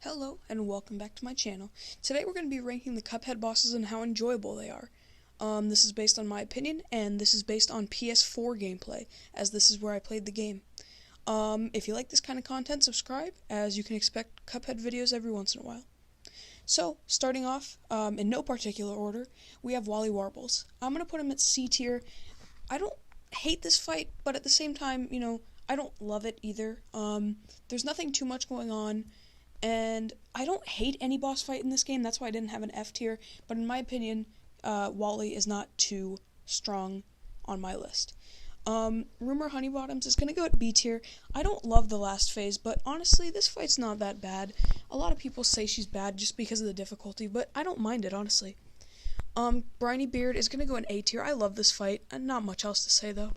Hello and welcome back to my channel. Today we're going to be ranking the Cuphead bosses and how enjoyable they are. This is based on my opinion, and this is based on PS4 gameplay, as this is where I played the game. If you like this kind of content, subscribe, as you can expect Cuphead videos every once in a while. So, starting off, in no particular order, we have Wally Warbles. I'm going to put him at C tier. I don't hate this fight, but at the same time, I don't love it either. There's nothing too much going on. And I don't hate any boss fight in this game, that's why I didn't have an F tier, but in my opinion, Wally is not too strong on my list. Rumor Honeybottoms is going to go at B tier. I don't love the last phase, but honestly, this fight's not that bad. A lot of people say she's bad just because of the difficulty, but I don't mind it, honestly. Briny Beard is going to go in A tier. I love this fight, and not much else to say, though.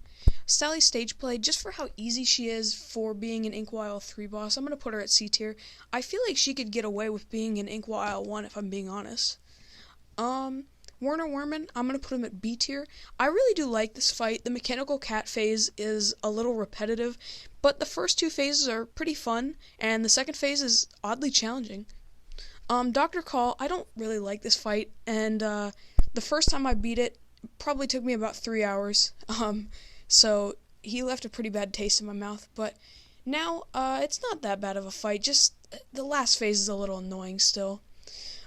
Sally's stage play, just for how easy she is for being an Inkwell 3 boss, I'm going to put her at C tier. I feel like she could get away with being an Inkwell 1 if I'm being honest. Werner Werman, I'm going to put him at B tier. I really do like this fight. The mechanical cat phase is a little repetitive, but the first two phases are pretty fun, and the second phase is oddly challenging. Dr. Call, I don't really like this fight, and the first time I beat it probably took me about 3 hours. So he left a pretty bad taste in my mouth, but now it's not that bad of a fight, just the last phase is a little annoying still.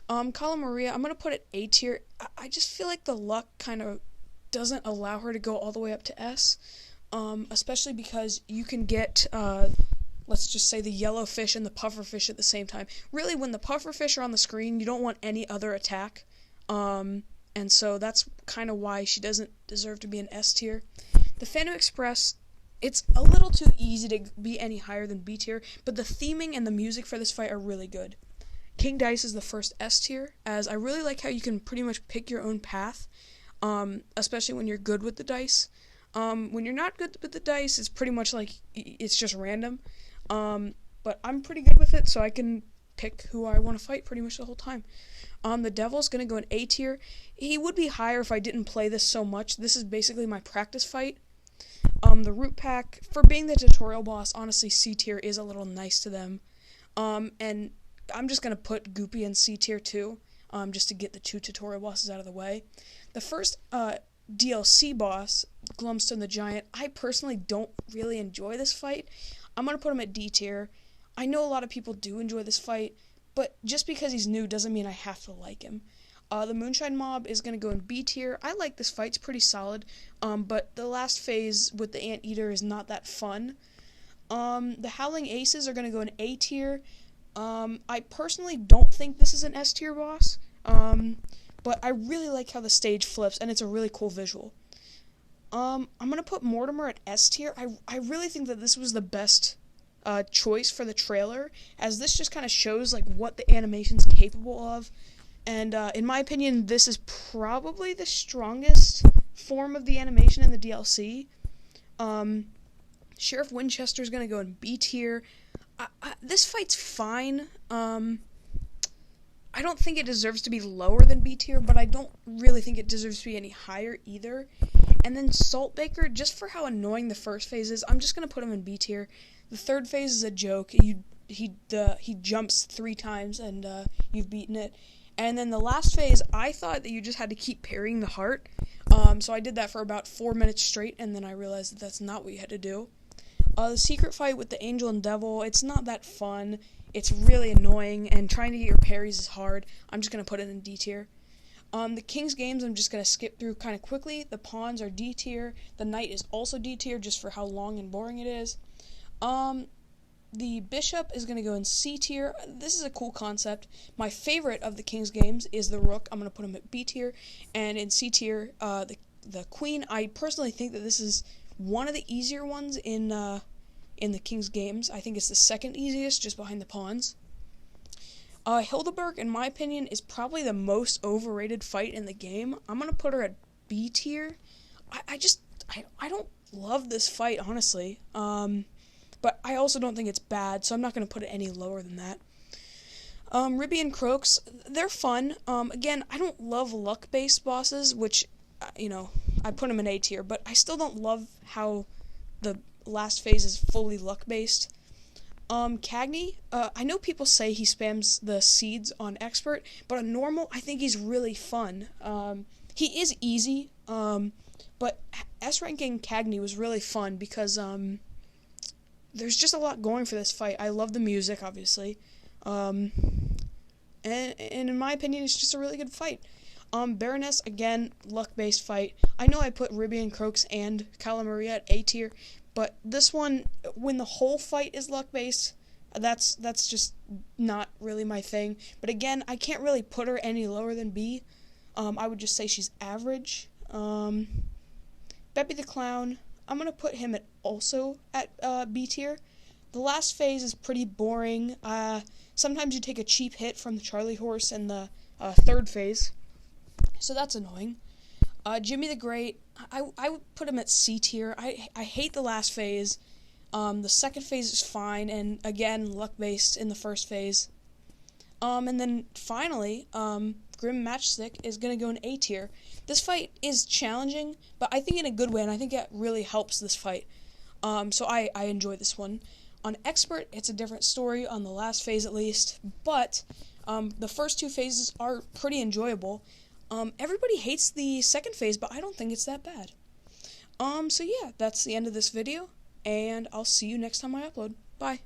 Kala Maria, I'm going to put it A tier. I just feel like the luck kind of doesn't allow her to go all the way up to S, especially because you can get, let's just say, the yellow fish and the puffer fish at the same time. Really, when the puffer fish are on the screen, you don't want any other attack, and so that's kind of why she doesn't deserve to be an S tier. The Phantom Express, it's a little too easy to be any higher than B tier, but the theming and the music for this fight are really good. King Dice is the first S tier, as I really like how you can pretty much pick your own path, especially when you're good with the dice. When you're not good with the dice, it's pretty much like it's just random, but I'm pretty good with it, so I can pick who I want to fight pretty much the whole time. The Devil's going to go in A tier. He would be higher if I didn't play this so much. This is basically my practice fight. The Root Pack, for being the tutorial boss, honestly, C tier is a little nice to them. And I'm just going to put Goopy in C tier too, just to get the two tutorial bosses out of the way. The first DLC boss, Glumstone the Giant, I personally don't really enjoy this fight. I'm going to put him at D tier. I know a lot of people do enjoy this fight, but just because he's new doesn't mean I have to like him. The Moonshine Mob is going to go in B tier. I like this fight, it's pretty solid, but the last phase with the Anteater is not that fun. The Howling Aces are going to go in A tier. I personally don't think this is an S tier boss, but I really like how the stage flips, and it's a really cool visual. I'm going to put Mortimer at S tier. I really think that this was the best choice for the trailer, as this just kind of shows like what the animation's capable of, and in my opinion, this is probably the strongest form of the animation in the DLC. Sheriff Winchester's gonna go in B tier. This fight's fine. I don't think it deserves to be lower than B tier, but I don't really think it deserves to be any higher either. And then Saltbaker, just for how annoying the first phase is, I'm just gonna put him in B tier. The third phase is a joke. He jumps 3 times and you've beaten it. And then the last phase, I thought that you just had to keep parrying the heart. So I did that for about 4 minutes straight, and then I realized that that's not what you had to do. The secret fight with the Angel and Devil, it's not that fun. It's really annoying, and trying to get your parries is hard. I'm just going to put it in D tier. The King's Games, I'm just going to skip through kind of quickly. The Pawns are D tier. The Knight is also D tier, just for how long and boring it is. The Bishop is going to go in C tier. This is a cool concept. My favorite of the King's Games is the Rook. I'm going to put him at B tier. And in C tier, the Queen, I personally think that this is one of the easier ones in the King's Games. I think it's the second easiest, just behind the Pawns. Hildeberg, in my opinion, is probably the most overrated fight in the game. I'm going to put her at B tier. I don't love this fight, honestly. But I also don't think it's bad, so I'm not going to put it any lower than that. Ribby and Croaks, they're fun. Again, I don't love luck-based bosses, which, I put them in A tier, but I still don't love how the last phase is fully luck-based. Cagney, I know people say he spams the seeds on expert, but on normal, I think he's really fun. He is easy, but S ranking Cagney was really fun because, there's just a lot going for this fight. I love the music, obviously. And in my opinion, it's just a really good fight. Baroness, again, luck-based fight. I know I put Ruby and Croaks and Calamaria at A tier, but this one, when the whole fight is luck-based, that's just not really my thing. But again, I can't really put her any lower than B. I would just say she's average. Beppy the Clown, I'm going to put him also at B tier. The last phase is pretty boring. Sometimes you take a cheap hit from the Charlie horse in the third phase, so that's annoying. Jimmy the Great, I would put him at C tier. I hate the last phase. The second phase is fine, and again, luck-based in the first phase. And then finally, Grim Matchstick is going to go in A tier. This fight is challenging, but I think in a good way, and I think it really helps this fight. So I enjoy this one. On Expert, it's a different story, on the last phase at least, but the first two phases are pretty enjoyable. Everybody hates the second phase, but I don't think it's that bad. So yeah, that's the end of this video, and I'll see you next time I upload. Bye.